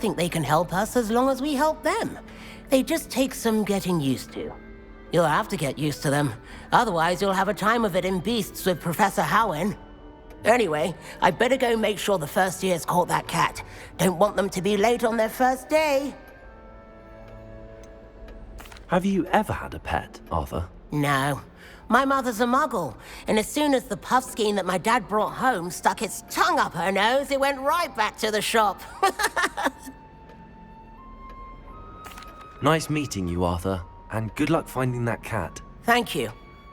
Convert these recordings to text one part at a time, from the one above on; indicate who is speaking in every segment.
Speaker 1: think they can help us as long as we help them. They just take some getting used to. You'll have to get used to them. Otherwise, you'll have a time of it in Beasts with Professor Howen. Anyway, I better go make sure the first years caught that cat. Don't want them to be late on their first day.
Speaker 2: Have you ever had a pet, Arthur?
Speaker 1: No. My mother's a muggle, and as soon as the puffskein that my dad brought home stuck its tongue up her nose, it went right back to the shop.
Speaker 2: Nice meeting you, Arthur, and good luck finding that cat.
Speaker 1: Thank you.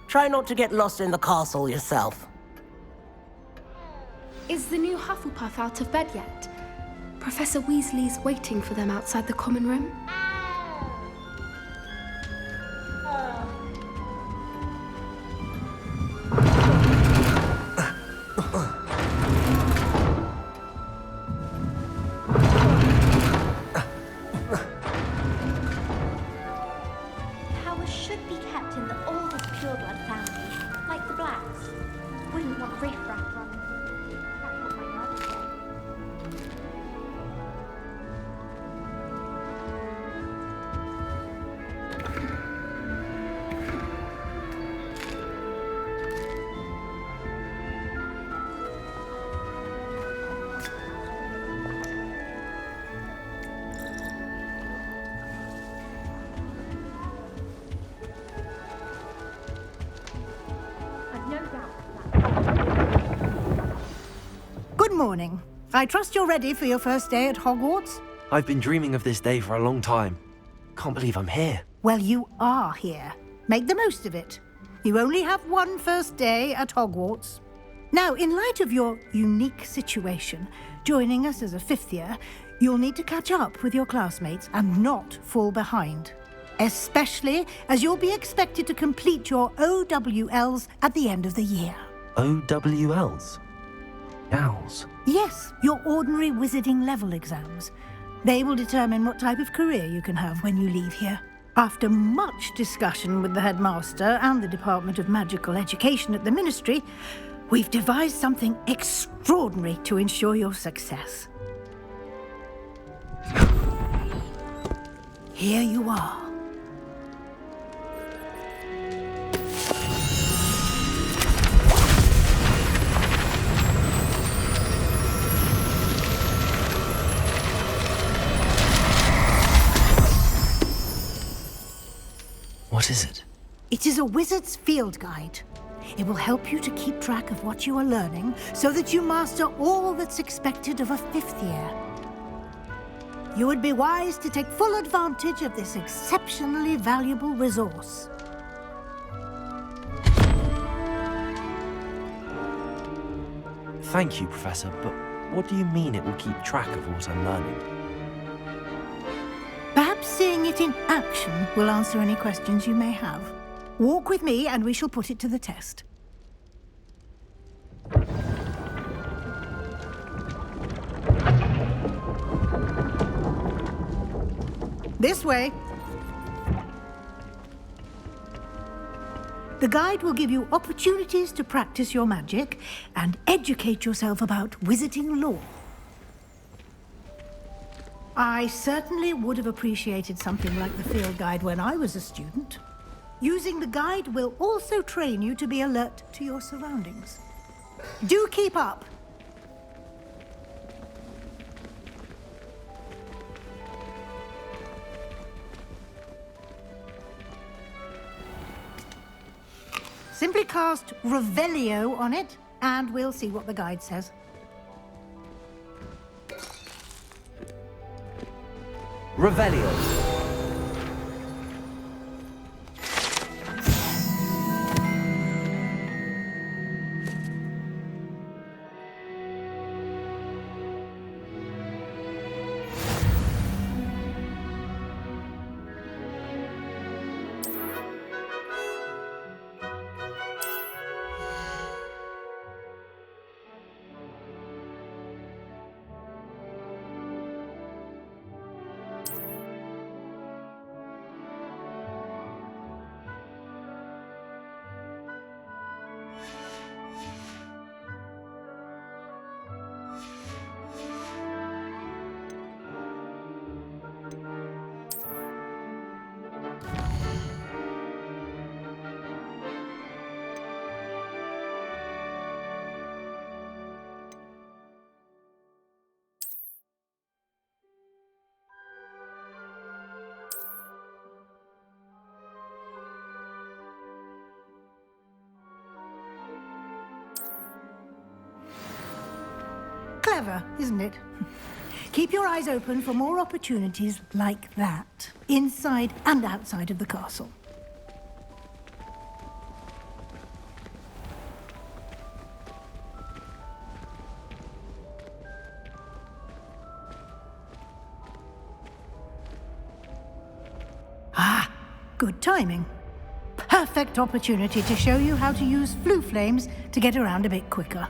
Speaker 1: Try not to get lost in the castle yourself.
Speaker 3: Is the new Hufflepuff out of bed yet? Professor Weasley's waiting for them outside the common room.
Speaker 4: Powers should be kept in the oldest pureblood family, like the Blacks. Wouldn't want riffraff from them. That's what my mother said. I've no doubt that.
Speaker 5: Good morning. I trust you're ready for your first day at Hogwarts?
Speaker 2: I've been dreaming of this day for a long time. Can't believe I'm here.
Speaker 5: Well, you are here. Make the most of it. You only have one first day at Hogwarts. Now, in light of your unique situation, joining us as a fifth year, you'll need to catch up with your classmates and not fall behind. Especially as you'll be expected to complete your OWLs at the end of the year.
Speaker 2: OWLs? Owls?
Speaker 5: Yes, your ordinary wizarding level exams. They will determine what type of career you can have when you leave here. After much discussion with the headmaster and the Department of Magical Education at the Ministry, we've devised something extraordinary to ensure your success. Here you are.
Speaker 2: What is it?
Speaker 5: It is a wizard's field guide. It will help you to keep track of what you are learning so that you master all that's expected of a fifth year. You would be wise to take full advantage of this exceptionally valuable resource.
Speaker 2: Thank you, Professor, but what do you mean it will keep track of what I'm learning?
Speaker 5: Perhaps seeing it in action will answer any questions you may have. Walk with me and we shall put it to the test. This way. The guide will give you opportunities to practice your magic and educate yourself about wizarding lore. I certainly would have appreciated something like the field guide when I was a student. Using the guide will also train you to be alert to your surroundings. Do keep up. Simply cast Revelio on it, and we'll see what the guide says.
Speaker 2: Revelio.
Speaker 5: clever, isn't it? Keep your eyes open for more opportunities like that, inside and outside of the castle. Ah, good timing. Perfect opportunity to show you how to use flue flames to get around a bit quicker.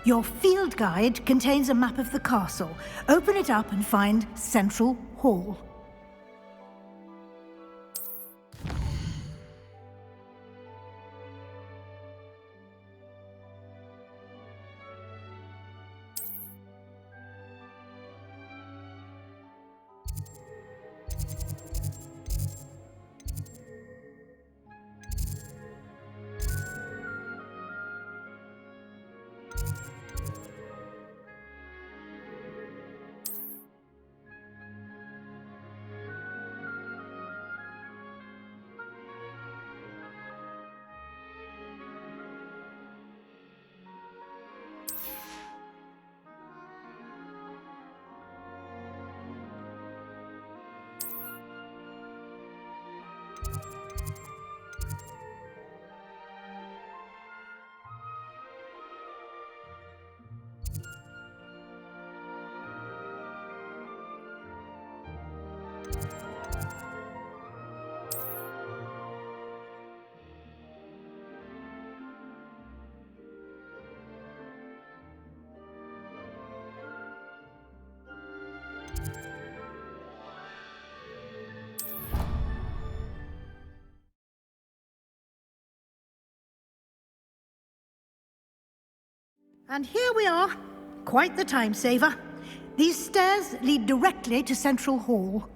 Speaker 5: Your field guide contains a map of the castle. Open it up and find Central Hall. And here we are. Quite the time saver. These stairs lead directly to Central Hall.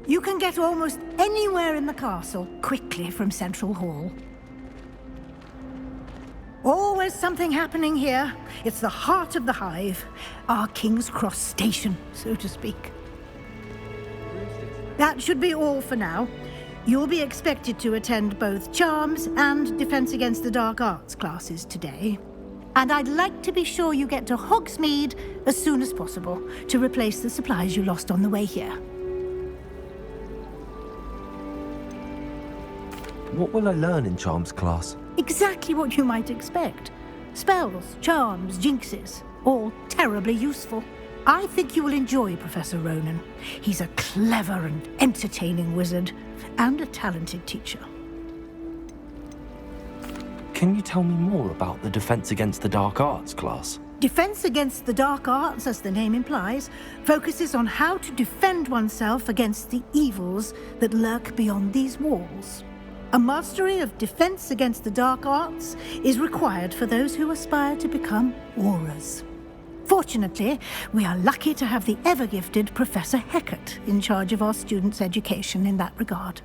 Speaker 5: You can get almost anywhere in the castle quickly from Central Hall. Always something happening here. It's the heart of the hive, our King's Cross station, so to speak. That should be all for now. You'll be expected to attend both Charms and Defense Against the Dark Arts classes today. And I'd like to be sure you get to Hogsmeade as soon as possible to replace the supplies you lost on the way here.
Speaker 2: What will I learn in Charms class?
Speaker 5: Exactly what you might expect. Spells, charms, jinxes, all terribly useful. I think you will enjoy Professor Ronan. He's a clever and entertaining wizard, and a talented teacher.
Speaker 2: Can you tell me more about the Defense Against the Dark Arts class?
Speaker 5: Defense Against the Dark Arts, as the name implies, focuses on how to defend oneself against the evils that lurk beyond these walls. A mastery of Defense Against the Dark Arts is required for those who aspire to become Aurors. Fortunately, we are lucky to have the ever-gifted Professor Hecat in charge of our students' education in that regard.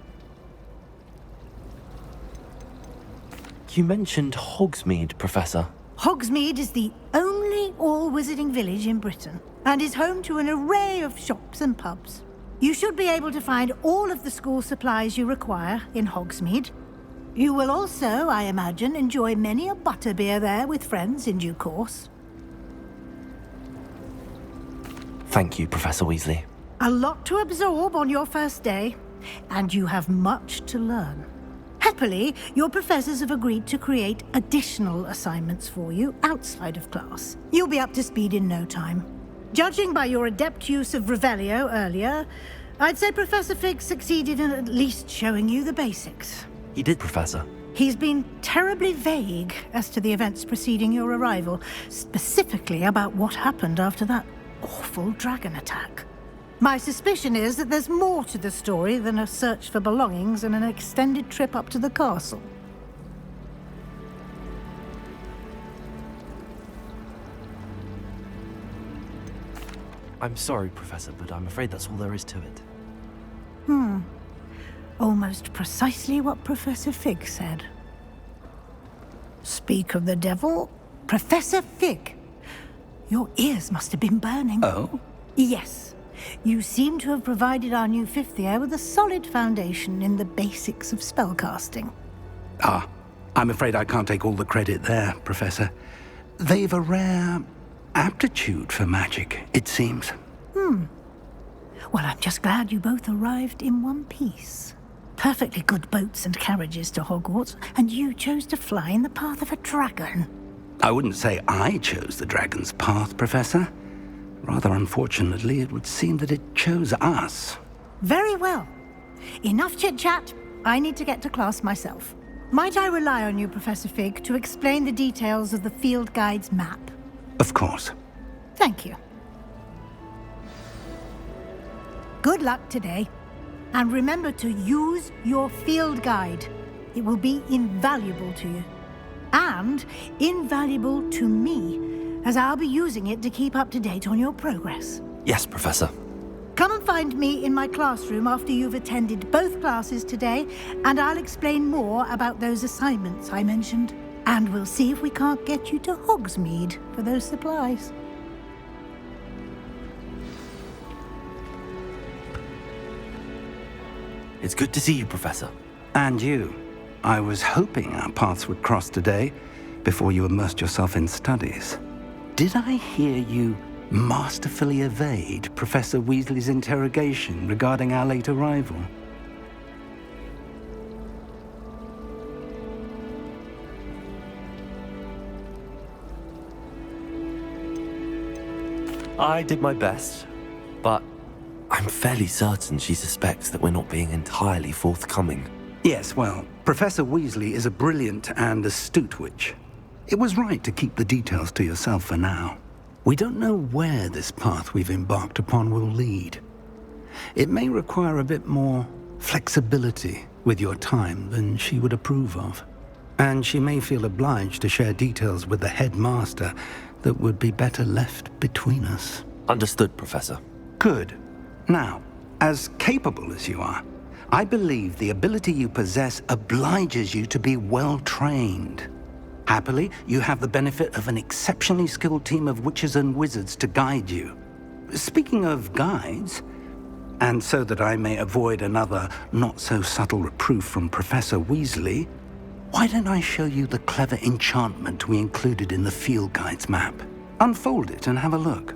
Speaker 2: You mentioned Hogsmeade, Professor.
Speaker 5: Hogsmeade is the only all-wizarding village in Britain and is home to an array of shops and pubs. You should be able to find all of the school supplies you require in Hogsmeade. You will also, I imagine, enjoy many a butterbeer there with friends in due course.
Speaker 2: Thank you, Professor Weasley.
Speaker 5: A lot to absorb on your first day, and you have much to learn. Happily, your professors have agreed to create additional assignments for you outside of class. You'll be up to speed in no time. Judging by your adept use of Revelio earlier, I'd say Professor Fig succeeded in at least showing you the basics.
Speaker 2: He did, Professor.
Speaker 5: He's been terribly vague as to the events preceding your arrival, specifically about what happened after that awful dragon attack. My suspicion is that there's more to the story than a search for belongings and an extended trip up to the castle.
Speaker 2: I'm sorry, Professor, but I'm afraid that's all there is to it.
Speaker 5: Almost precisely what Professor Fig said. Speak of the devil, Professor Fig. Your ears must have been burning.
Speaker 6: Oh?
Speaker 5: Yes. You seem to have provided our new fifth year with a solid foundation in the basics of spellcasting.
Speaker 6: Ah, I'm afraid I can't take all the credit there, Professor. they've a rare aptitude for magic, it seems.
Speaker 5: Well, I'm just glad you both arrived in one piece. Perfectly good boats and carriages to Hogwarts, and you chose to fly in the path of a dragon.
Speaker 6: I wouldn't say I chose the dragon's path, Professor. Rather unfortunately, it would seem that it chose us.
Speaker 5: Very well. Enough chit-chat. I need to get to class myself. Might I rely on you, Professor Fig, to explain the details of the field guide's map?
Speaker 6: Of course.
Speaker 5: Thank you. Good luck today. And remember to use your field guide. It will be invaluable to you. And invaluable to me, as I'll be using it to keep up to date on your progress.
Speaker 2: Yes, Professor.
Speaker 5: Come and find me in my classroom after you've attended both classes today, and I'll explain more about those assignments I mentioned. And we'll see if we can't get you to Hogsmeade for those supplies.
Speaker 2: It's good to see you, Professor.
Speaker 6: And you. I was hoping our paths would cross today, before you immersed yourself in studies. Did I hear you masterfully evade Professor Weasley's interrogation regarding our late arrival?
Speaker 2: I did my best, but I'm fairly certain she suspects that we're not being entirely forthcoming.
Speaker 6: Yes, well, Professor Weasley is a brilliant and astute witch. It was right to keep the details to yourself for now. We don't know where this path we've embarked upon will lead. It may require a bit more flexibility with your time than she would approve of. And she may feel obliged to share details with the headmaster that would be better left between us.
Speaker 2: Understood, Professor.
Speaker 6: Good. Now, as capable as you are, I believe the ability you possess obliges you to be well trained. Happily, you have the benefit of an exceptionally skilled team of witches and wizards to guide you. Speaking of guides, and so that I may avoid another not-so-subtle reproof from Professor Weasley, why don't I show you the clever enchantment we included in the field guide's map? Unfold it and have a look.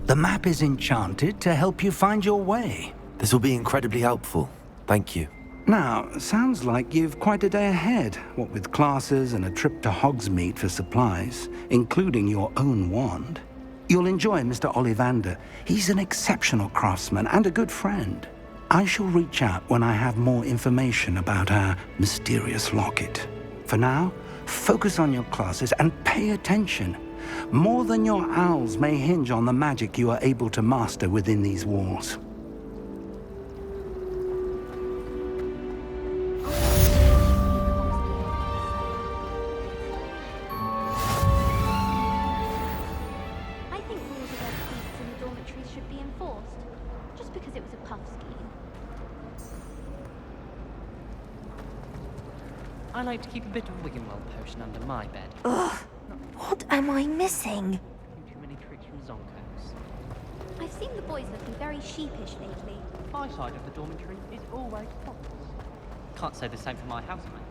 Speaker 6: The map is enchanted to help you find your way.
Speaker 2: This will be incredibly helpful. Thank you.
Speaker 6: Now, sounds like you've quite a day ahead, what with classes and a trip to Hogsmeade for supplies, including your own wand. You'll enjoy Mr. Ollivander. He's an exceptional craftsman and a good friend. I shall reach out when I have more information about our mysterious locket. For now, focus on your classes and pay attention. More than your owls may hinge on the magic you are able to master within these walls.
Speaker 4: I think rules against beasts in the dormitories should be enforced, just because it was a puff scheme.
Speaker 7: I like to keep a bit of Wiggenweld potion under my bed.
Speaker 8: Ugh, what am I missing?
Speaker 7: Too many tricks from Zonkos.
Speaker 4: I've seen the boys looking very sheepish lately.
Speaker 7: My side of the dormitory is always spotless. Can't say the same for my housemate.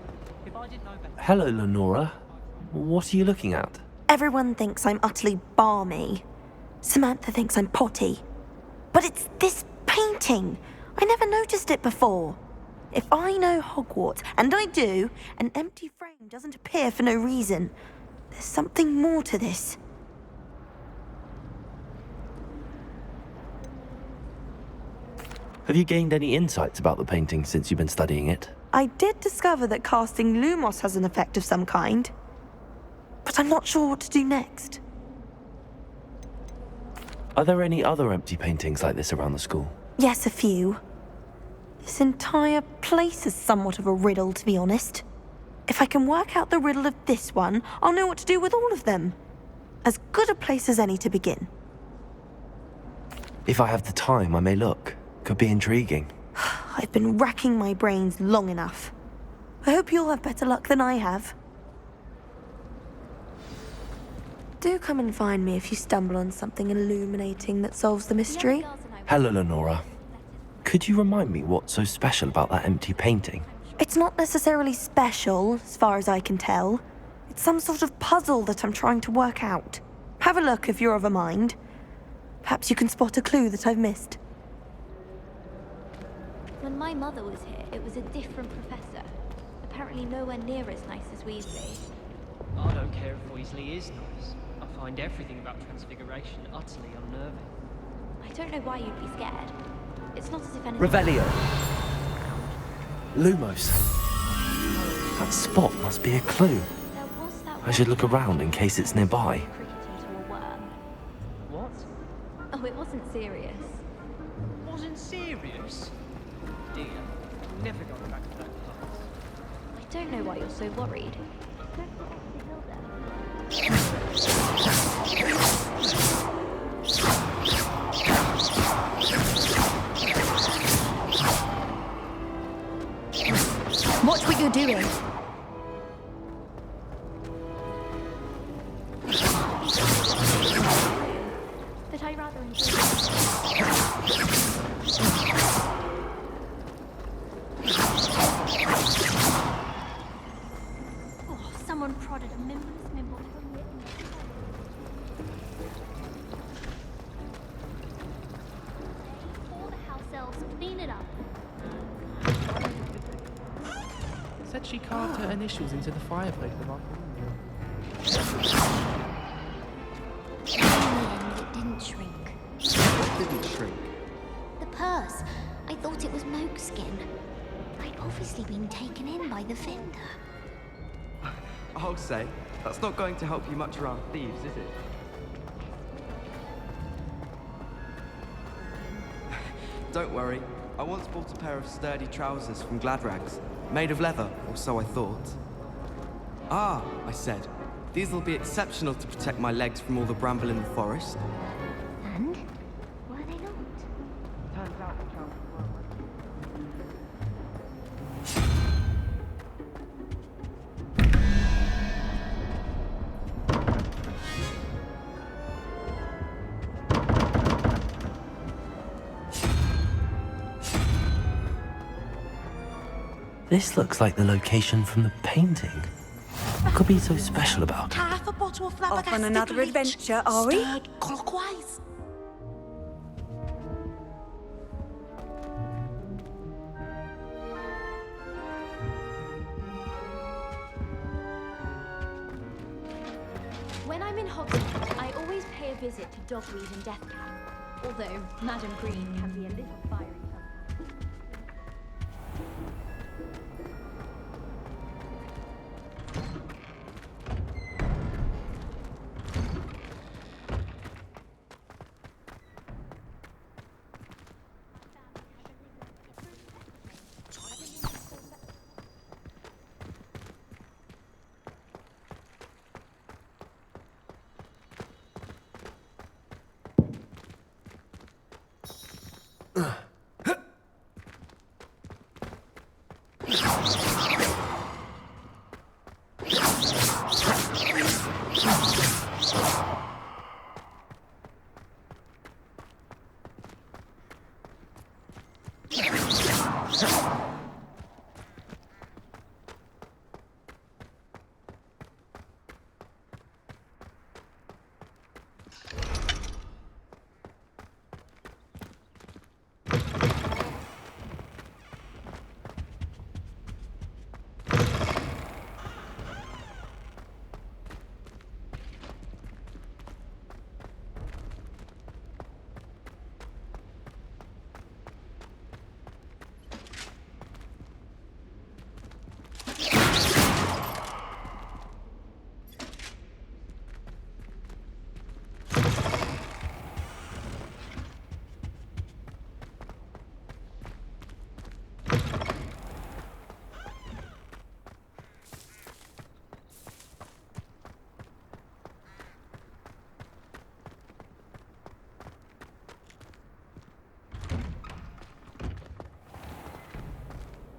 Speaker 7: If I didn't know better...
Speaker 2: Hello, Lenora. What are you looking at?
Speaker 8: Everyone thinks I'm utterly balmy. Samantha thinks I'm potty. But it's this painting. I never noticed it before. If I know Hogwarts, and I do, an empty frame doesn't appear for no reason. There's something more to this.
Speaker 2: Have you gained any insights about the painting since you've been studying it?
Speaker 8: I did discover that casting Lumos has an effect of some kind, but I'm not sure what to do next.
Speaker 2: Are there any other empty paintings like this around the school?
Speaker 8: Yes, a few. This entire place is somewhat of a riddle, to be honest. If I can work out the riddle of this one, I'll know what to do with all of them. As good a place as any to begin.
Speaker 2: If I have the time, I may look. Could be intriguing.
Speaker 8: I've been racking my brains long enough. I hope you'll have better luck than I have. Do come and find me if you stumble on something illuminating that solves the mystery.
Speaker 2: Hello, Lenora. Could you remind me what's so special about that empty painting?
Speaker 8: It's not necessarily special, as far as I can tell. It's some sort of puzzle that I'm trying to work out. Have a look if you're of a mind. Perhaps you can spot a clue that I've missed.
Speaker 4: When my mother was here, it was a different professor. Apparently nowhere near as nice as Weasley.
Speaker 7: I don't care if Weasley is nice. I find everything about Transfiguration utterly unnerving.
Speaker 4: I don't know why you'd be scared. It's not as if anything...
Speaker 2: Revelio. Lumos. That spot must be a clue.
Speaker 4: There was that
Speaker 2: I should look around in case it's nearby.
Speaker 4: cricket into a worm.
Speaker 7: What?
Speaker 4: Oh, it wasn't serious.
Speaker 7: Wasn't serious? Dear, I'm never going back to that class.
Speaker 4: I don't know why you're so worried.
Speaker 9: Watch what you're doing.
Speaker 4: But I rather enjoy it. Oh, someone prodded a Mimbless Mimble from it. All the house elves clean it up.
Speaker 10: Said she carved her initials into the fireplace of our
Speaker 4: And it didn't shrink.
Speaker 10: What didn't shrink?
Speaker 4: The purse. I thought it was Mogskin. I'd obviously been taken in by the vendor.
Speaker 11: I'll say, that's not going to help you much around thieves, is it? Don't worry, I once bought a pair of sturdy trousers from Gladrags, made of leather, or so I thought. Ah, I said, these will be exceptional to protect my legs from all the bramble in the forest.
Speaker 4: And? Were they not?
Speaker 11: Turns out the trousers were.
Speaker 2: This looks like the location from the painting. What could be so special about it?
Speaker 12: Half a bottle of
Speaker 8: Off
Speaker 12: flabbergasted
Speaker 8: on another
Speaker 12: glitch,
Speaker 8: adventure, are we?
Speaker 12: stirred clockwise.
Speaker 4: When I'm in Hogwarts, I always pay a visit to Dogweed and Deathcap. Although Madam Green can be a little fiery sometimes.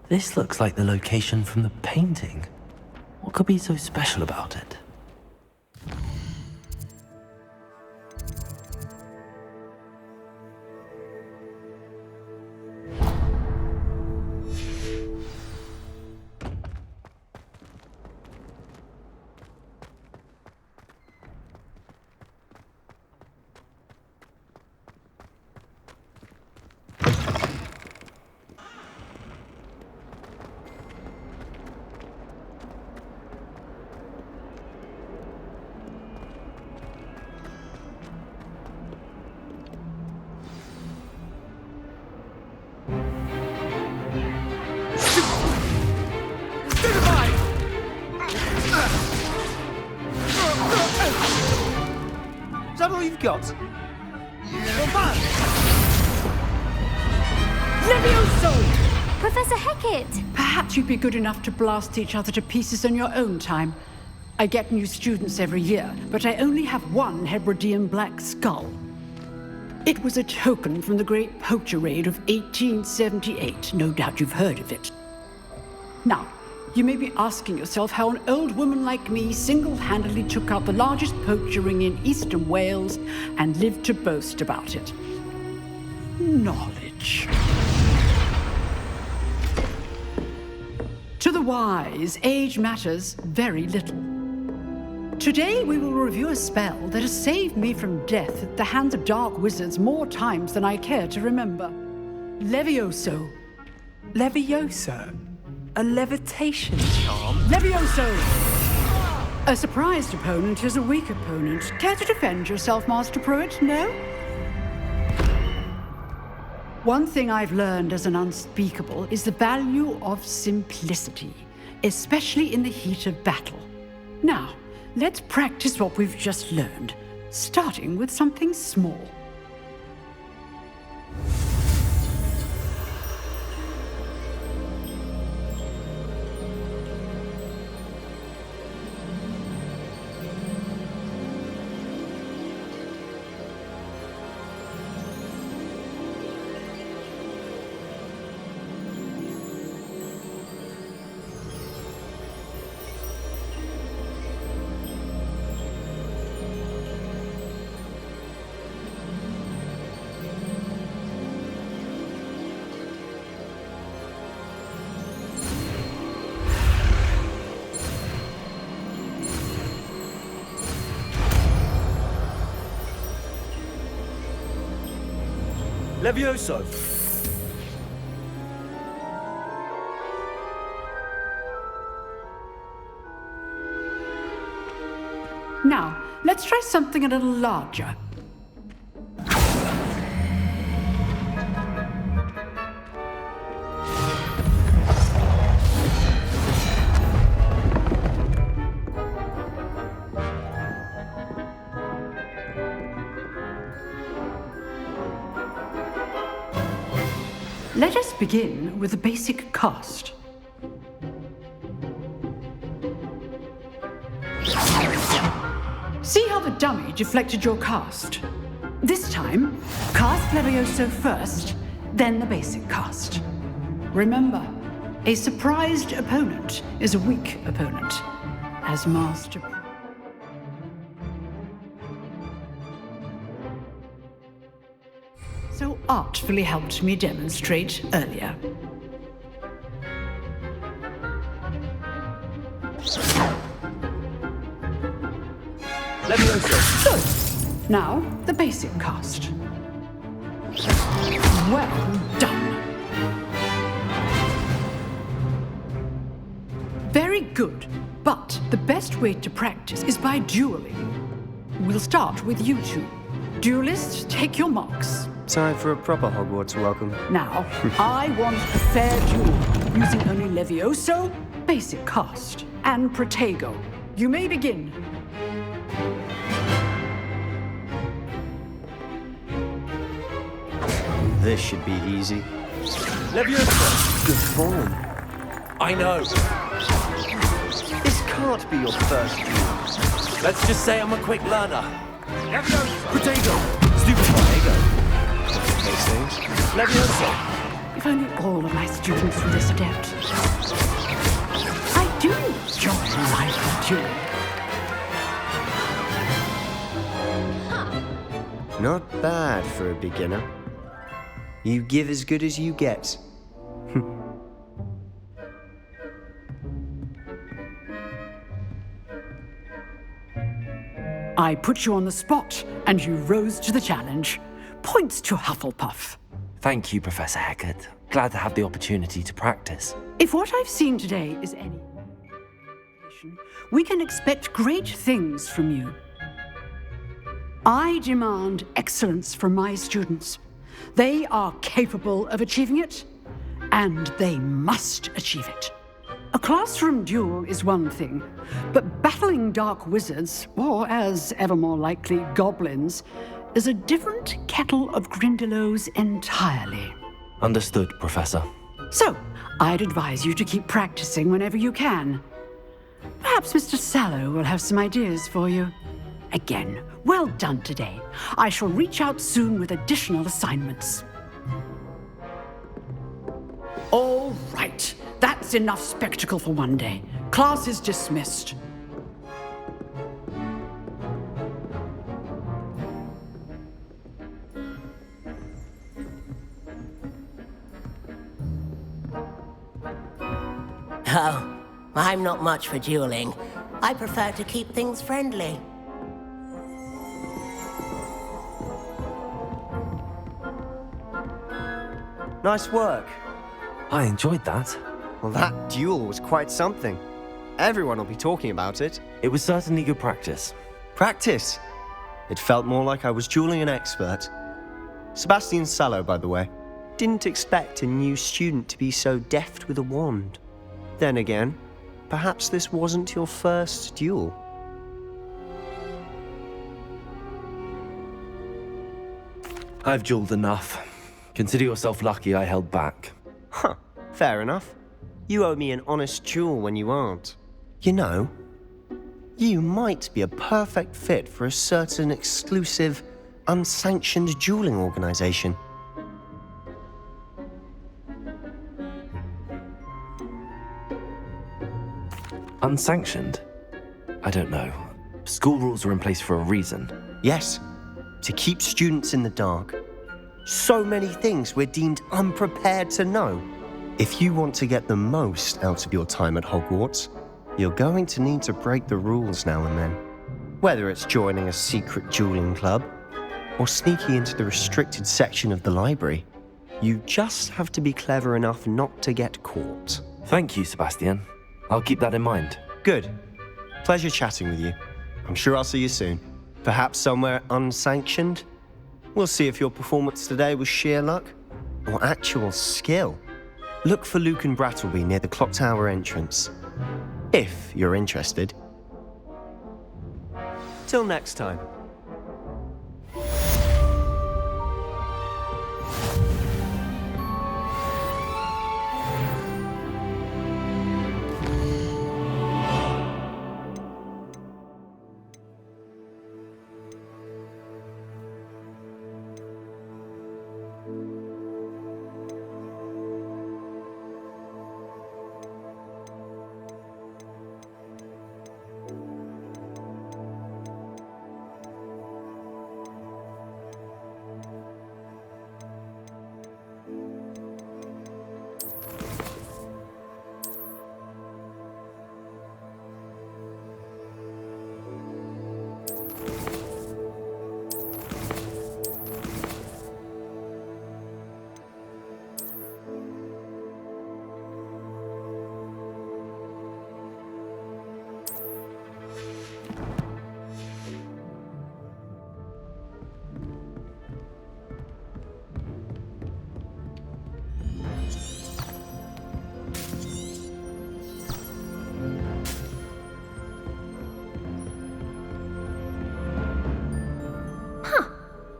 Speaker 2: This looks like the location from the painting. What could be so special about it?
Speaker 12: Is that all you've got?
Speaker 13: Levioso!
Speaker 4: Professor Hecat!
Speaker 13: Perhaps you'd be good enough to blast each other to pieces on your own time. I get new students every year, but I only have one Hebridean black skull. It was a token from the Great Poacher Raid of 1878. No doubt you've heard of it. Now, you may be asking yourself how an old woman like me single-handedly took out the largest poacher ring in eastern Wales and lived to boast about it. Knowledge. To the wise, age matters very little. Today we will review a spell that has saved me from death at the hands of dark wizards more times than I care to remember. Levioso.
Speaker 12: Levioso? A levitation charm?
Speaker 13: Levioso! A surprised opponent is a weak opponent. Care to defend yourself, Master Pruitt? No? One thing I've learned as an unspeakable is the value of simplicity, especially in the heat of battle. Now, let's practice what we've just learned, starting with something small.
Speaker 12: Levioso!
Speaker 13: Now, let's try something a little larger. Let us begin with the basic cast. See how the dummy deflected your cast? This time, cast Levioso first, then the basic cast. Remember, a surprised opponent is a weak opponent, as Master... so artfully helped me demonstrate earlier.
Speaker 12: Levioso!
Speaker 13: Good. Now, the basic cast. Well done. Very good, but the best way to practice is by dueling. We'll start with you two. Duelists, take your marks.
Speaker 14: Time for a proper Hogwarts welcome.
Speaker 13: Now, I want a fair duel, using only Levioso, basic cast, and Protego. You may begin.
Speaker 14: This should be easy.
Speaker 12: Levioso!
Speaker 14: Good form.
Speaker 12: I know. This can't be your first duel.
Speaker 2: Let's just say I'm a quick learner.
Speaker 12: Levioso!
Speaker 2: Protego! Stupid Protego.
Speaker 14: Those things.
Speaker 12: Levioso!
Speaker 13: If if only all of my students were this adept. I do enjoy lively dueling.
Speaker 14: Not bad for a beginner. You give as good as you get.
Speaker 13: I put you on the spot, and you rose to the challenge. Points to Hufflepuff.
Speaker 2: Thank you, Professor Hecat. Glad to have the opportunity to practice.
Speaker 13: If what I've seen today is any indication, we can expect great things from you. I demand excellence from my students. They are capable of achieving it, and they must achieve it. A classroom duel is one thing, but battling dark wizards, or as ever more likely, goblins, is a different kettle of Grindylows entirely.
Speaker 2: Understood, Professor.
Speaker 13: So, I'd advise you to keep practicing whenever you can. Perhaps Mr. Sallow will have some ideas for you. Again, well done today. I shall reach out soon with additional assignments. All right. That's enough spectacle for one day. Class is dismissed.
Speaker 1: Oh, I'm not much for dueling. I prefer to keep things friendly.
Speaker 14: Nice work.
Speaker 2: I enjoyed that.
Speaker 14: Well, that duel was quite something. Everyone will be talking about it.
Speaker 2: It was certainly good practice.
Speaker 14: Practice? It felt more like I was dueling an expert. Sebastian Sallow, by the way. Didn't expect a new student to be so deft with a wand. Then again, perhaps this wasn't your first duel.
Speaker 2: I've dueled enough. Consider yourself lucky I held back.
Speaker 14: Huh, fair enough. You owe me an honest duel when you aren't. You know, you might be a perfect fit for a certain exclusive, unsanctioned dueling organization.
Speaker 2: Unsanctioned? I don't know. School rules are in place for a reason.
Speaker 14: Yes, to keep students in the dark. So many things we're deemed unprepared to know. If you want to get the most out of your time at Hogwarts, you're going to need to break the rules now and then. Whether it's joining a secret dueling club or sneaking into the restricted section of the library, you just have to be clever enough not to get caught.
Speaker 2: Thank you, Sebastian. I'll keep that in mind.
Speaker 14: Good. Pleasure chatting with you. I'm sure I'll see you soon. Perhaps somewhere unsanctioned? We'll see if your performance today was sheer luck or actual skill. Look for Luke and Brattleby near the clock tower entrance, if you're interested. Till next time.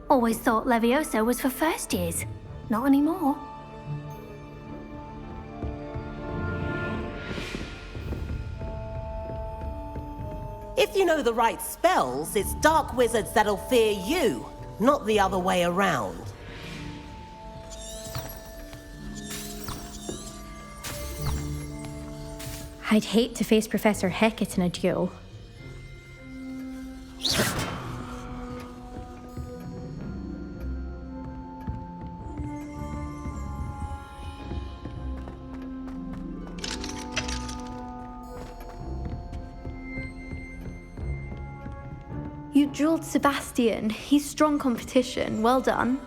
Speaker 9: Always thought Levioso was for first years. Not anymore.
Speaker 1: If you know the right spells, it's dark wizards that'll fear you, not the other way around.
Speaker 15: I'd hate to face Professor Hecat in a duel.
Speaker 3: You dueled Sebastian. He's strong competition. Well done.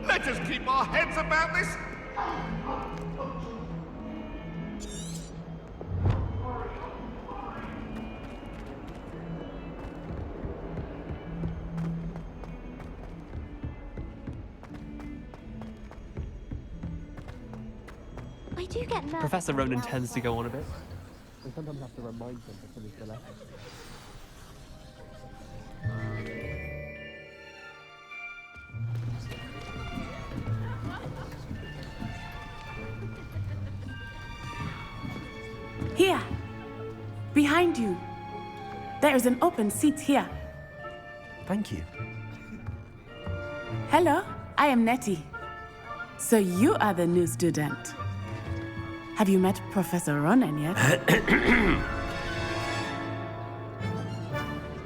Speaker 16: Let us keep our heads about this.
Speaker 4: I do get nervous.
Speaker 7: Professor Ronan tends to go on a bit. I sometimes have to remind him to finish the lesson.
Speaker 17: Here, behind you. There is an open seat here.
Speaker 2: Thank you.
Speaker 17: Hello, I am Nettie. So you are the new student. Have you met Professor Ronan yet?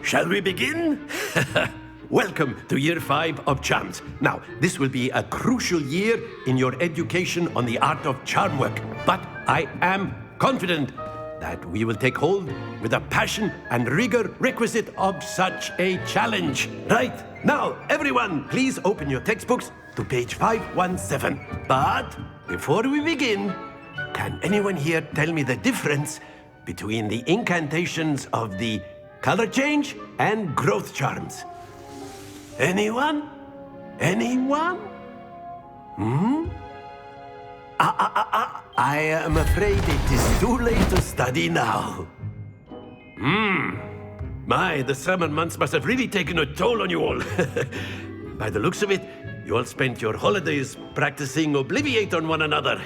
Speaker 18: Shall we begin? Welcome to Year 5 of Charms. Now, this will be a crucial year in your education on the art of charm work. But I am confident that we will take hold with the passion and rigor requisite of such a challenge. Right, now, everyone, please open your textbooks to page 517. But before we begin, can anyone here tell me the difference between the incantations of the color change and growth charms? Anyone? Anyone? I am afraid it is too late to study now. My, the summer months must have really taken a toll on you all. By the looks of it, you all spent your holidays practicing Obliviate on one another.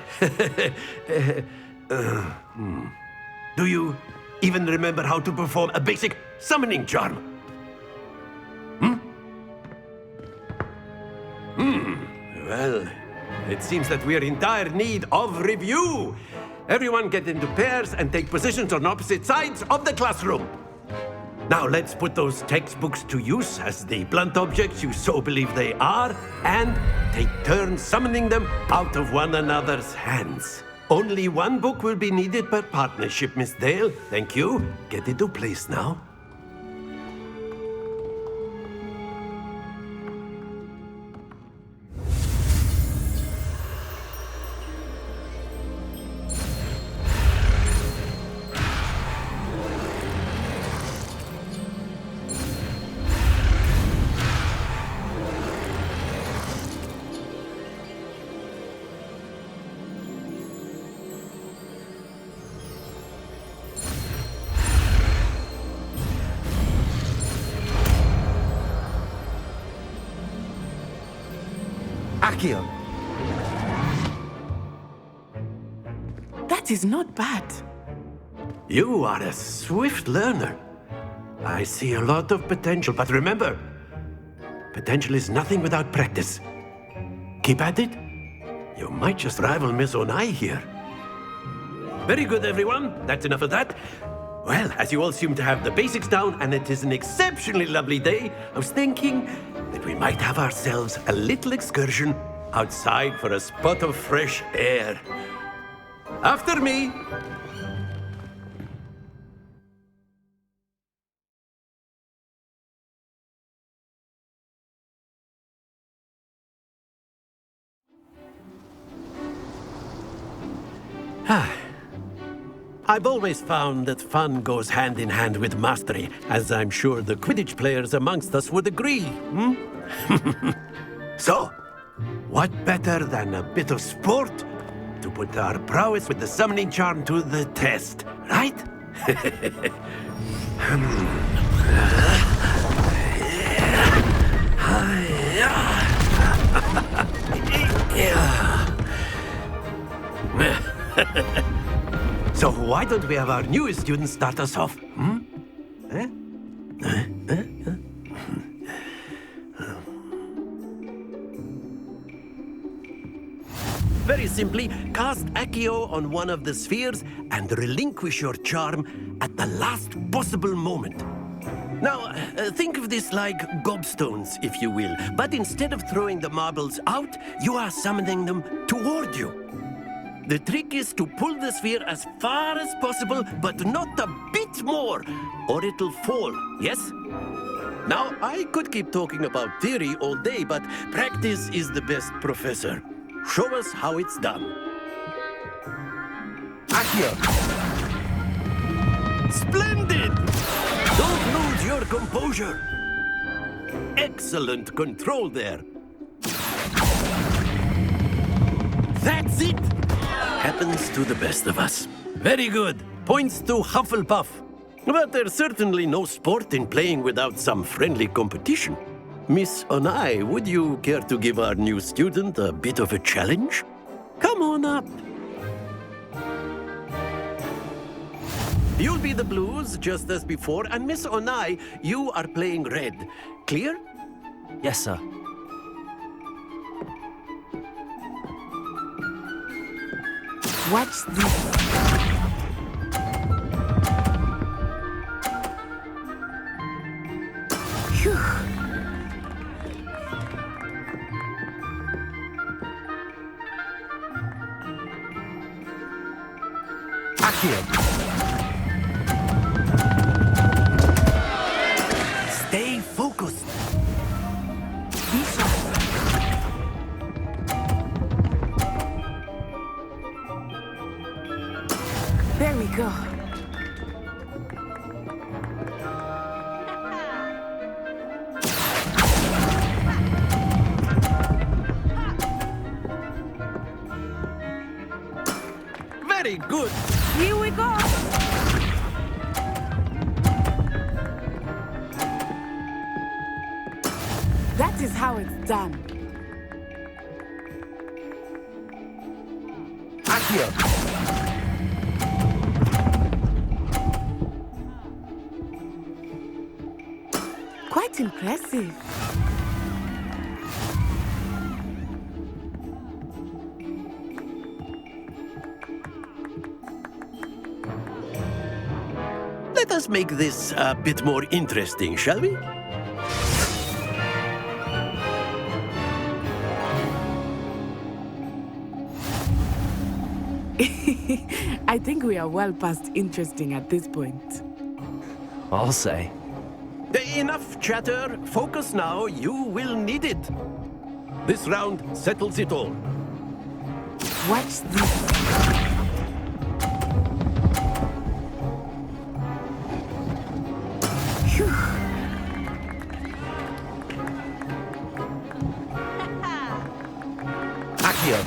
Speaker 18: Do you even remember how to perform a basic summoning charm? Well, it seems that we are in dire need of review. Everyone get into pairs and take positions on opposite sides of the classroom. Now let's put those textbooks to use as the blunt objects you so believe they are, and take turns summoning them out of one another's hands. Only one book will be needed per partnership, Miss Dale. Thank you. Get into place now.
Speaker 6: Accio.
Speaker 17: That is not bad.
Speaker 18: You are a swift learner. I see a lot of potential, but remember, potential is nothing without practice. Keep at it. You might just rival Miss Onai here. Very good, everyone. That's enough of that. Well, as you all seem to have the basics down, and it is an exceptionally lovely day, I was thinking that we might have ourselves a little excursion outside for a spot of fresh air. After me. I've always found that fun goes hand in hand with mastery, as I'm sure the Quidditch players amongst us would agree. So, what better than a bit of sport to put our prowess with the summoning charm to the test, right? So why don't we have our newest student start us off? Very simply, cast Accio on one of the spheres and relinquish your charm at the last possible moment. Now, think of this like gobstones, if you will, but instead of throwing the marbles out, you are summoning them toward you. The trick is to pull the sphere as far as possible, but not a bit more, or it'll fall, yes? Now, I could keep talking about theory all day, but practice is the best professor. Show us how it's done. Accio! Splendid! Don't lose your composure. Excellent control there. That's it! Happens to the best of us. Very good. Points to Hufflepuff. But there's certainly no sport in playing without some friendly competition. Miss Onai, would you care to give our new student a bit of a challenge? Come on up. You'll be the blues, just as before, and Miss Onai, you are playing red. Clear?
Speaker 2: Yes, sir.
Speaker 17: Watch this. Phew.
Speaker 18: Accio. Stay focused.
Speaker 17: There we go.
Speaker 18: Very good.
Speaker 17: Here we go. That is how it's done.
Speaker 18: Accio.
Speaker 17: Quite impressive.
Speaker 18: Let us make this a bit more interesting, shall we?
Speaker 17: I think we are well past interesting at this point.
Speaker 2: I'll say.
Speaker 18: Enough chatter. Focus now. You will need it. This round settles it all.
Speaker 17: Watch this.
Speaker 18: Accio.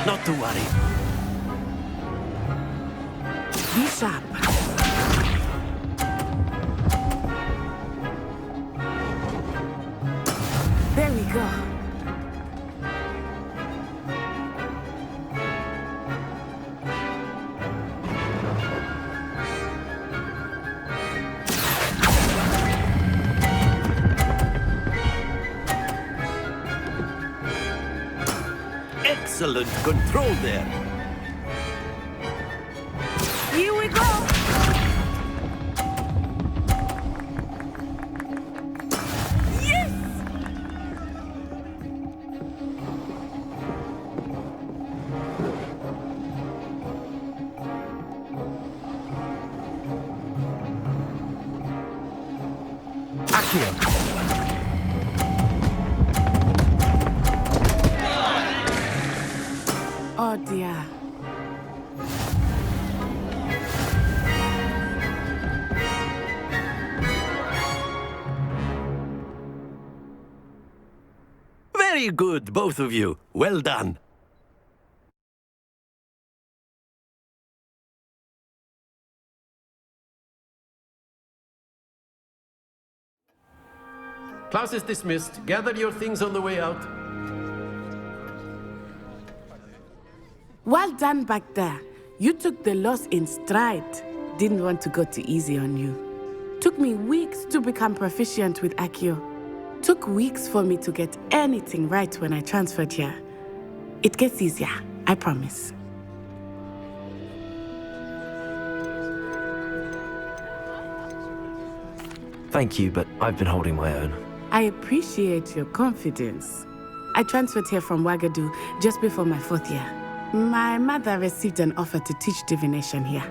Speaker 18: Not to worry.
Speaker 17: Be sharp. There we go.
Speaker 18: Excellent control there.
Speaker 17: Here we go. Yes!
Speaker 14: Accio!
Speaker 17: Oh dear.
Speaker 18: Very good, both of you. Well done. Class is dismissed. Gather your things on the way out.
Speaker 17: Well done back there. You took the loss in stride. Didn't want to go too easy on you. Took me weeks to become proficient with Accio. Took weeks for me to get anything right when I transferred here. It gets easier, I promise.
Speaker 2: Thank you, but I've been holding my own.
Speaker 17: I appreciate your confidence. I transferred here from Wagadu just before my 4th year. My mother received an offer to teach divination here.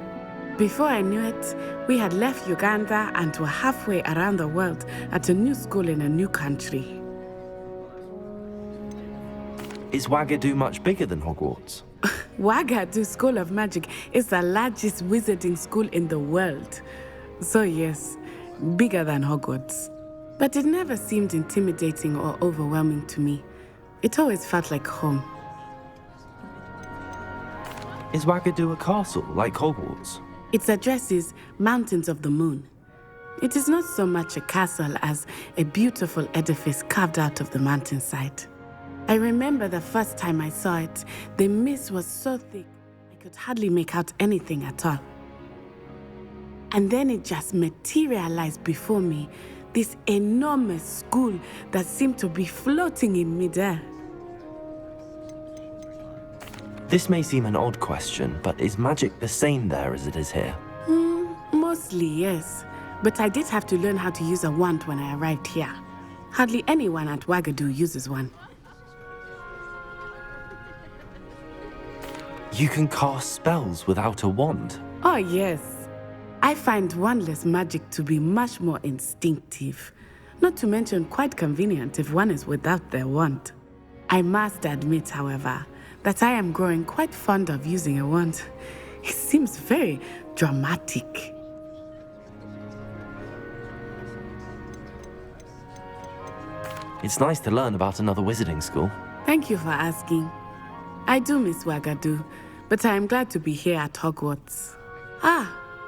Speaker 17: Before I knew it, we had left Uganda and were halfway around the world at a new school in a new country.
Speaker 2: Is Wagadu much bigger than Hogwarts?
Speaker 17: Wagadu School of Magic is the largest wizarding school in the world. So yes, bigger than Hogwarts. But it never seemed intimidating or overwhelming to me. It always felt like home.
Speaker 2: Is Wagadu a castle, like Hogwarts?
Speaker 17: Its address is Mountains of the Moon. It is not so much a castle as a beautiful edifice carved out of the mountainside. I remember the first time I saw it, the mist was so thick, I could hardly make out anything at all. And then it just materialized before me, this enormous school that seemed to be floating in midair.
Speaker 2: This may seem an odd question, but is magic the same there as it is here?
Speaker 17: Mostly, yes. But I did have to learn how to use a wand when I arrived here. Hardly anyone at Wagadu uses one.
Speaker 2: You can cast spells without a wand?
Speaker 17: Oh, yes. I find wandless magic to be much more instinctive. Not to mention quite convenient if one is without their wand. I must admit, however, that I am growing quite fond of using a wand. It seems very dramatic.
Speaker 2: It's nice to learn about another wizarding school.
Speaker 17: Thank you for asking. I do miss Wagadu, but I am glad to be here at Hogwarts.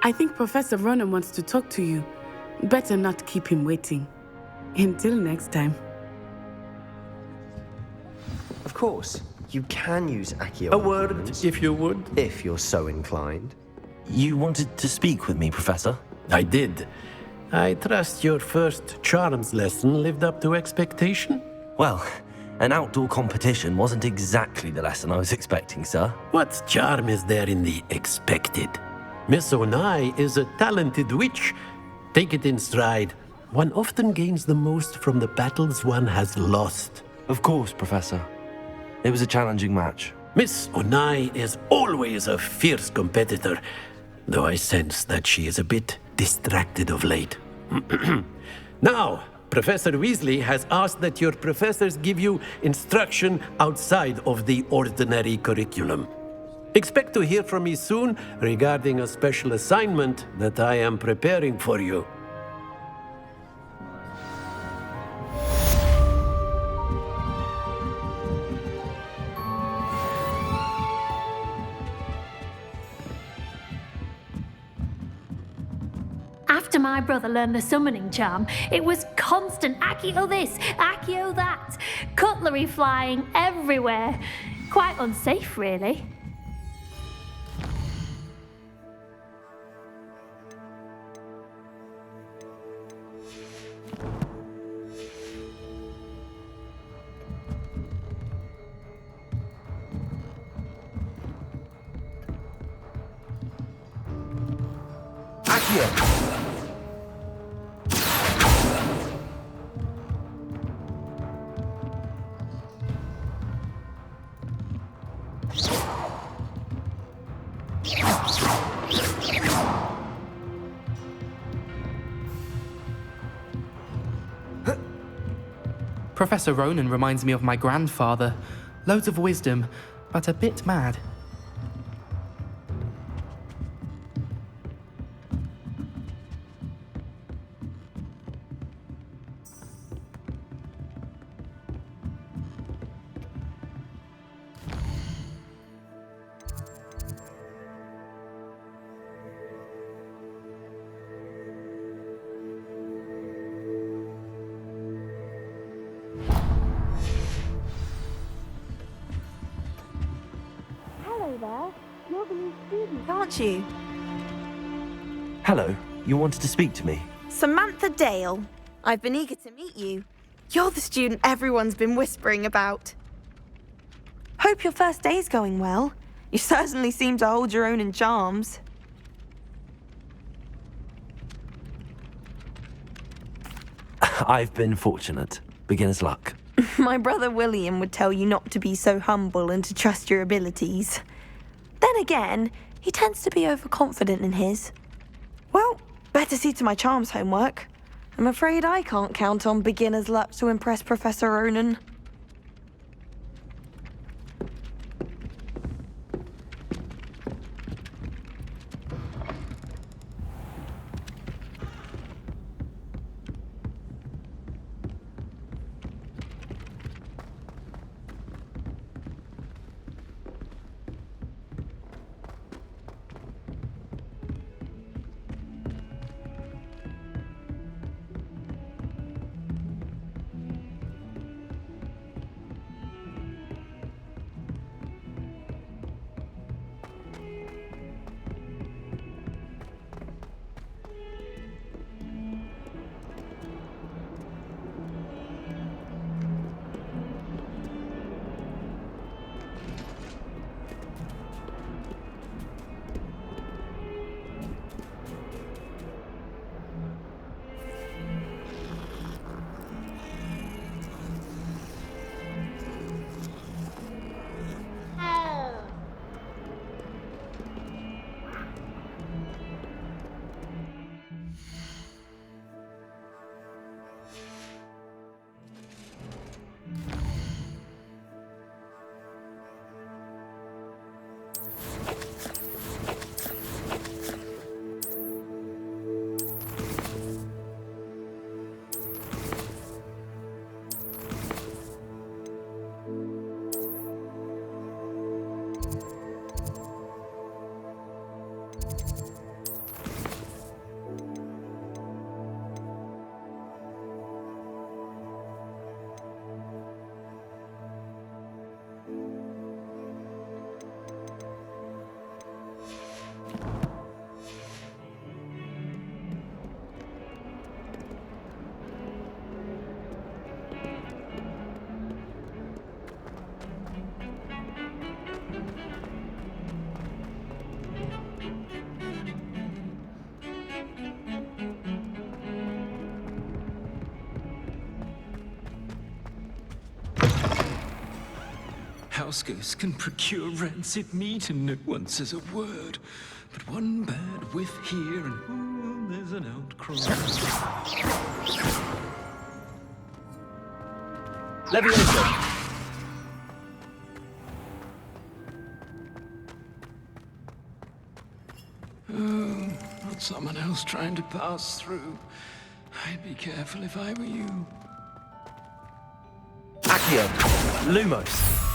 Speaker 17: I think Professor Ronan wants to talk to you. Better not keep him waiting. Until next time.
Speaker 14: Of course, you can use Accio.
Speaker 18: A word, if you would.
Speaker 14: If you're so inclined.
Speaker 2: You wanted to speak with me, Professor?
Speaker 18: I did. I trust your first charms lesson lived up to expectation?
Speaker 2: Well, an outdoor competition wasn't exactly the lesson I was expecting, sir.
Speaker 18: What charm is there in the expected? Miss Onai is a talented witch. Take it in stride. One often gains the most from the battles one has lost.
Speaker 2: Of course, Professor. It was a challenging match.
Speaker 18: Miss Onai is always a fierce competitor, though I sense that she is a bit distracted of late. Now, Professor Weasley has asked that your professors give you instruction outside of the ordinary curriculum. Expect to hear from me soon regarding a special assignment that I am preparing for you.
Speaker 9: After my brother learned the summoning charm, it was constant Accio this, Accio that, cutlery flying everywhere. Quite unsafe, really.
Speaker 14: Accio!
Speaker 10: Professor Ronan reminds me of my grandfather. Loads of wisdom, but a bit mad.
Speaker 8: Hello there. You're the new student, aren't you?
Speaker 2: Hello, you wanted to speak to me?
Speaker 8: Samantha Dale. I've been eager to meet you. You're the student everyone's been whispering about. Hope your first day's going well. You certainly seem to hold your own in charms.
Speaker 2: I've been fortunate. Beginner's luck.
Speaker 8: My brother William would tell you not to be so humble and to trust your abilities. Then again, he tends to be overconfident in his. Well, better see to my charms homework. I'm afraid I can't count on beginner's luck to impress Professor Ronan.
Speaker 19: House can procure rancid meat and no one says a word. But one bad whiff here and ooh, there's an outcry.
Speaker 12: Leviosa!
Speaker 19: Oh, not someone else trying to pass through. I'd be careful if I were you.
Speaker 2: Accio! Lumos!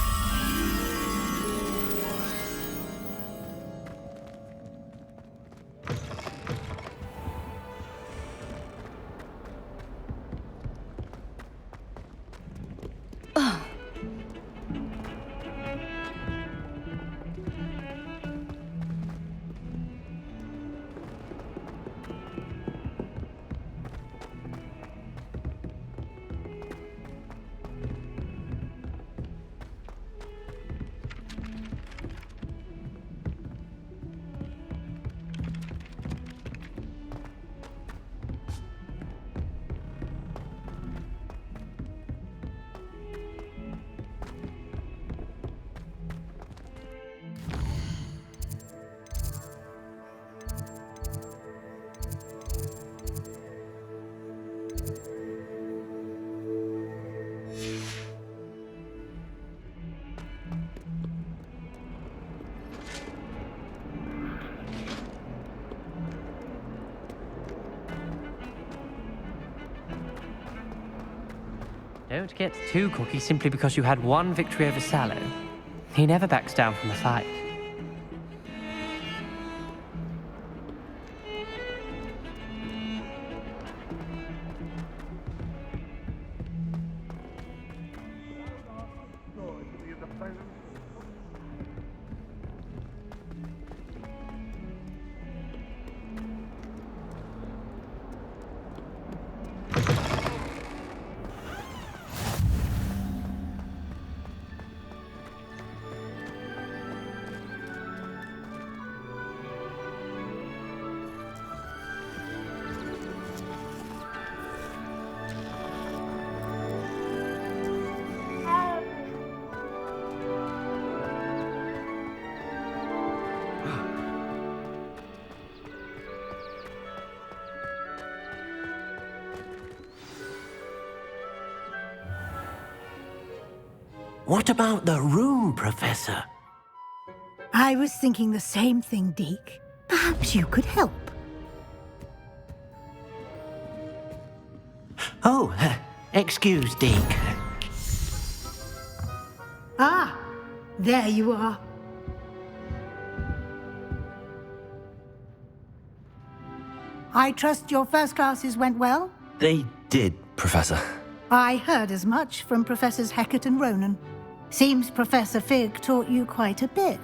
Speaker 7: Don't get too cocky simply because you had one victory over Sallow. He never backs down from a fight.
Speaker 6: What about the room, Professor?
Speaker 5: I was thinking the same thing, Deke. Perhaps you could help.
Speaker 6: Oh, excuse, Deke.
Speaker 5: Ah, there you are. I trust your first classes went well?
Speaker 2: They did, Professor.
Speaker 5: I heard as much from Professors Hecat and Ronan. Seems Professor Fig taught you quite a bit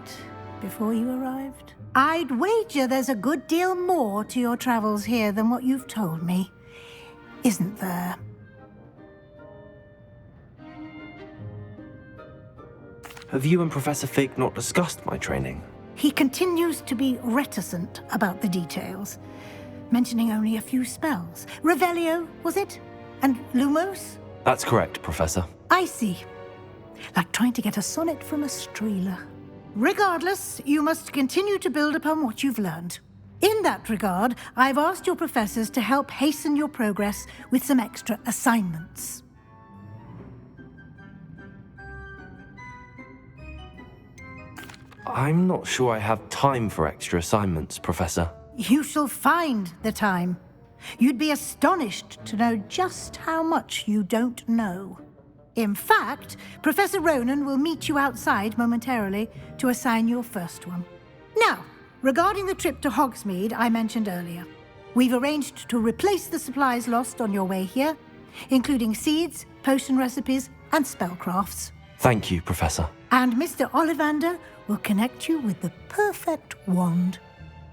Speaker 5: before you arrived. I'd wager there's a good deal more to your travels here than what you've told me. Isn't there?
Speaker 2: Have you and Professor Fig not discussed my training?
Speaker 5: He continues to be reticent about the details, mentioning only a few spells. Revelio, was it? And Lumos?
Speaker 2: That's correct, Professor.
Speaker 5: I see. Like trying to get a sonnet from a streeler. Regardless, you must continue to build upon what you've learned. In that regard, I've asked your professors to help hasten your progress with some extra assignments.
Speaker 2: I'm not sure I have time for extra assignments, Professor.
Speaker 5: You shall find the time. You'd be astonished to know just how much you don't know. In fact, Professor Ronan will meet you outside momentarily to assign your first one. Now, regarding the trip to Hogsmeade I mentioned earlier, we've arranged to replace the supplies lost on your way here, including seeds, potion recipes, and spellcrafts.
Speaker 2: Thank you, Professor.
Speaker 5: And Mr. Ollivander will connect you with the perfect wand.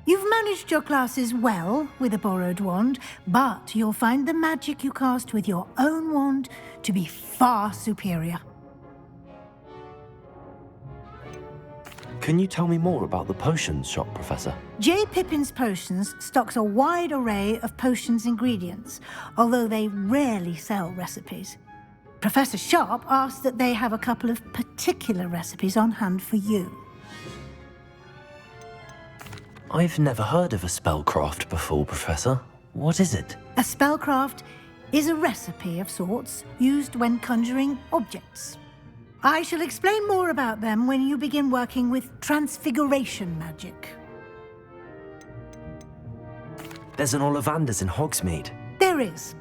Speaker 5: You've managed your classes well with a borrowed wand, but you'll find the magic you cast with your own wand to be far superior.
Speaker 2: Can you tell me more about the potions shop, Professor?
Speaker 5: J. Pippin's Potions stocks a wide array of potions ingredients, although they rarely sell recipes. Professor Sharp asked that they have a couple of particular recipes on hand for you.
Speaker 2: I've never heard of a spellcraft before, Professor. What is it?
Speaker 5: A spellcraft is a recipe of sorts used when conjuring objects. I shall explain more about them when you begin working with transfiguration magic.
Speaker 2: There's an Ollivander's in Hogsmeade.
Speaker 5: There is.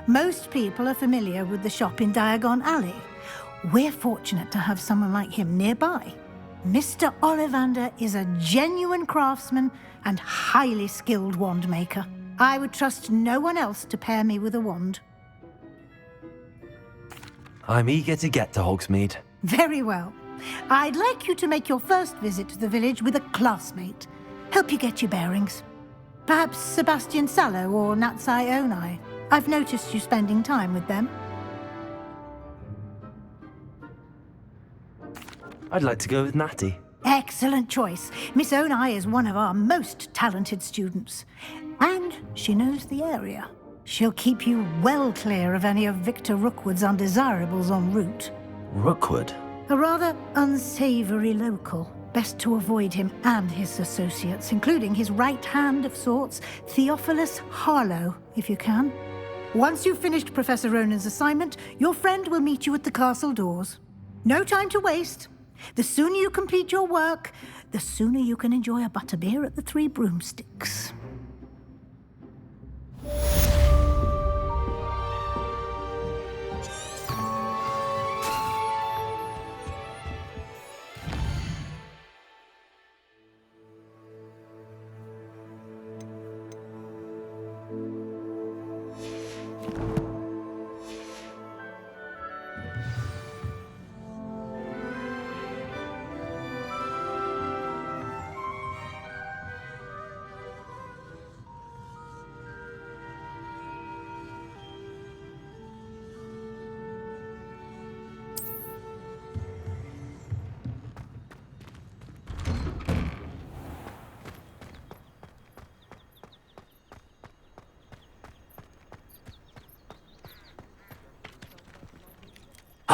Speaker 5: Most people are familiar with the shop in Diagon Alley. We're fortunate to have someone like him nearby. Mr. Ollivander is a genuine craftsman and highly skilled wand maker. I would trust no one else to pair me with a wand.
Speaker 2: I'm eager to get to Hogsmeade.
Speaker 5: Very well. I'd like you to make your first visit to the village with a classmate. Help you get your bearings. Perhaps Sebastian Sallow or Natsai Onai. I've noticed you spending time with them.
Speaker 2: I'd like to go with Natty.
Speaker 5: Excellent choice. Miss Onai is one of our most talented students. And she knows the area. She'll keep you well clear of any of Victor Rookwood's undesirables en route.
Speaker 2: Rookwood?
Speaker 5: A rather unsavory local. Best to avoid him and his associates, including his right hand of sorts, Theophilus Harlow, if you can. Once you've finished Professor Ronan's assignment, your friend will meet you at the castle doors. No time to waste. The sooner you complete your work, the sooner you can enjoy a butterbeer at the Three Broomsticks.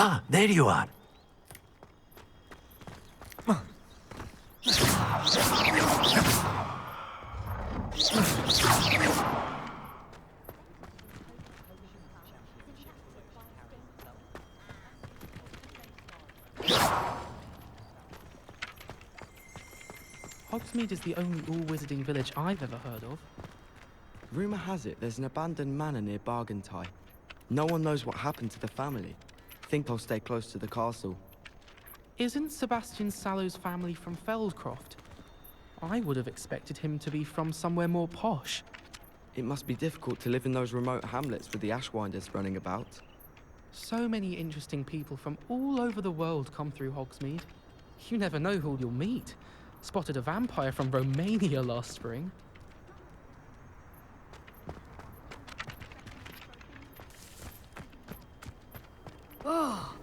Speaker 18: Ah, there you are.
Speaker 10: Hogsmeade is the only all-wizarding village I've ever heard of.
Speaker 11: Rumour has it there's an abandoned manor near Bargentine. No one knows what happened to the family. Think I'll stay close to the castle.
Speaker 10: Isn't Sebastian Sallow's family from Feldcroft? I would have expected him to be from somewhere more posh.
Speaker 11: It must be difficult to live in those remote hamlets with the Ashwinders running about.
Speaker 10: So many interesting people from all over the world come through Hogsmeade. You never know who you'll meet. Spotted a vampire from Romania last spring.
Speaker 20: Oh,